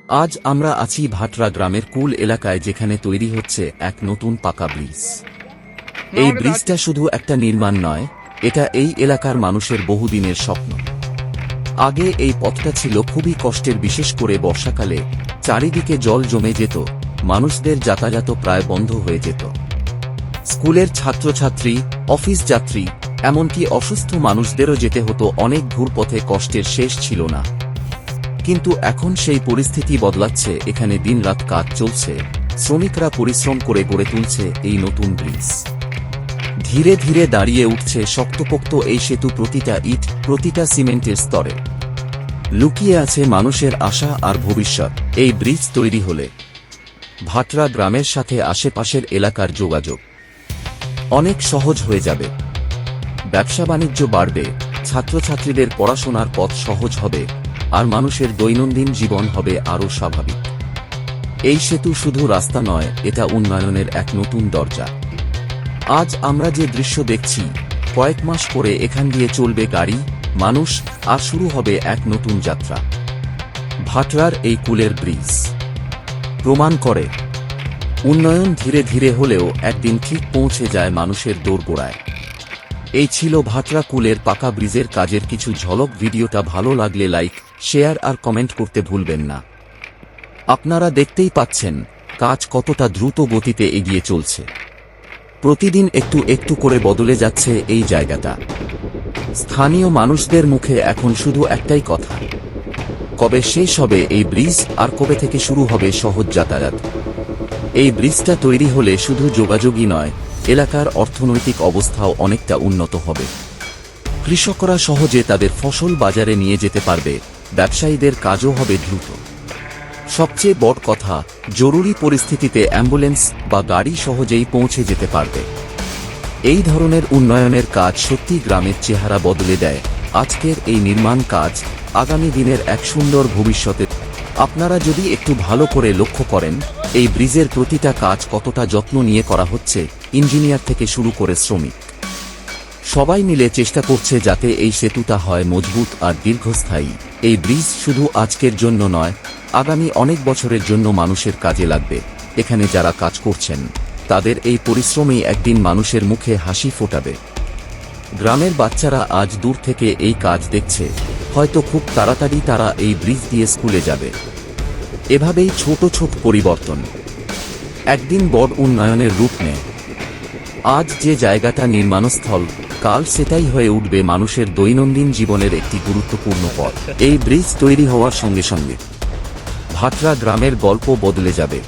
আজ আমরা আছি ভাটরা গ্রামের কুল এলাকায়, যেখানে তৈরি হচ্ছে এক নতুন পাকা ব্রিজ। এই ব্রিজটা শুধু একটা নির্মাণ নয়, এটা এই এলাকার মানুষের বহুদিনের স্বপ্ন। আগে এই পথটা ছিল খুবই কষ্টের, বিশেষ করে বর্ষাকালে চারিদিকে জল জমে যেত, মানুষদের যাতায়াত প্রায় বন্ধ হয়ে যেত। স্কুলের ছাত্রছাত্রী, অফিস যাত্রী, এমনকি অসুস্থ মানুষদেরও যেতে হতো অনেক ঘুরপথে, কষ্টের শেষ ছিল না। কিন্তু এখন সেই পরিস্থিতি বদলাচ্ছে। এখানে দিনরাত কাজ চলছে, শ্রমিকরা পরিশ্রম করে গড়ে তুলছে এই নতুন ব্রিজ। ধীরে ধীরে দাঁড়িয়ে উঠছে শক্তপোক্ত এই সেতু, প্রতিটা ইট, প্রতিটা সিমেন্টের স্তরে লুকিয়ে আছে মানুষের আশা আর ভবিষ্যৎ। এই ব্রিজ তৈরি হলে ভাটরা গ্রামের সাথে আশেপাশের এলাকার যোগাযোগ অনেক সহজ হয়ে যাবে, ব্যবসা বাণিজ্য বাড়বে, ছাত্রছাত্রীদের পড়াশোনার পথ সহজ হবে, আর মানুষের দৈনন্দিন জীবন হবে আরও স্বাভাবিক। এই সেতু শুধু রাস্তা নয়, এটা উন্নয়নের এক নতুন দরজা। আজ আমরা যে দৃশ্য দেখছি, কয়েক মাস পরে এখান দিয়ে চলবে গাড়ি, মানুষ, আর শুরু হবে এক নতুন যাত্রা। ভাটরার এই কুলের ব্রিজ প্রমাণ করে উন্নয়ন ধীরে ধীরে হলেও একদিন ঠিক পৌঁছে যায় মানুষের দোরগোড়ায়। এই ছিল ভাটরা কুলের পাকা ব্রিজের কাজের কিছু ঝলক। ভিডিওটা ভালো লাগলে লাইক, শেয়ার আর কমেন্ট করতে ভুলবেন না। আপনারা দেখতেই পাচ্ছেন কাজ কতটা দ্রুত গতিতে এগিয়ে চলছে। প্রতিদিন একটু একটু করে বদলে যাচ্ছে এই জায়গাটা। স্থানীয় মানুষদের মুখে এখন শুধু একটাই কথা, কবে শেষ হবে এই ব্রিজ, আর কবে থেকে শুরু হবে সহজ যাতায়াত। এই ব্রিজটা তৈরি হলে শুধু যোগাযোগই নয়, এলাকার অর্থনৈতিক অবস্থাও অনেকটা উন্নত হবে। কৃষকরা সহজে তাদের ফসল বাজারে নিয়ে যেতে পারবে, ব্যবসায়ীদের কাজও হবে দ্রুত। সবচেয়ে বড় কথা, জরুরি পরিস্থিতিতে অ্যাম্বুলেন্স বা গাড়ি সহজেই পৌঁছে যেতে পারবে। এই ধরনের উন্নয়নের কাজ সত্যি গ্রামের চেহারা বদলে দেয়। আজকের এই নির্মাণ কাজ আগামী দিনের এক সুন্দর ভবিষ্যতে। আপনারা যদি একটু ভালো করে লক্ষ্য করেন, এই ব্রিজের প্রতিটা কাজ কতটা যত্ন নিয়ে করা হচ্ছে। ইঞ্জিনিয়ার থেকে শুরু করে শ্রমিক সবাই মিলে চেষ্টা করছে যাতে এই সেতুটা হয় মজবুত আর দীর্ঘস্থায়ী। এই ব্রিজ শুধু আজকের জন্য নয়, আগামী অনেক বছরের জন্য মানুষের কাজে লাগবে। এখানে যারা কাজ করছেন, তাদের এই পরিশ্রমই একদিন মানুষের মুখে হাসি ফোটাবে। গ্রামের বাচ্চারা আজ দূর থেকে এই কাজ দেখছে, হয়তো খুব তাড়াতাড়ি তারা এই ব্রিজ দিয়ে স্কুলে যাবে। এভাবেই ছোট ছোট পরিবর্তন একদিন বড় উন্নয়নের রূপ নেয়। আজ যে জায়গাটা নির্মাণস্থল, কাল সেটাই হয়ে উঠবে মানুষের দৈনন্দিন জীবনের একটি গুরুত্বপূর্ণ পথ। এই ব্রিজ তৈরি হওয়ার সঙ্গে সঙ্গে ভাটরা গ্রামের গল্প বদলে যাবে।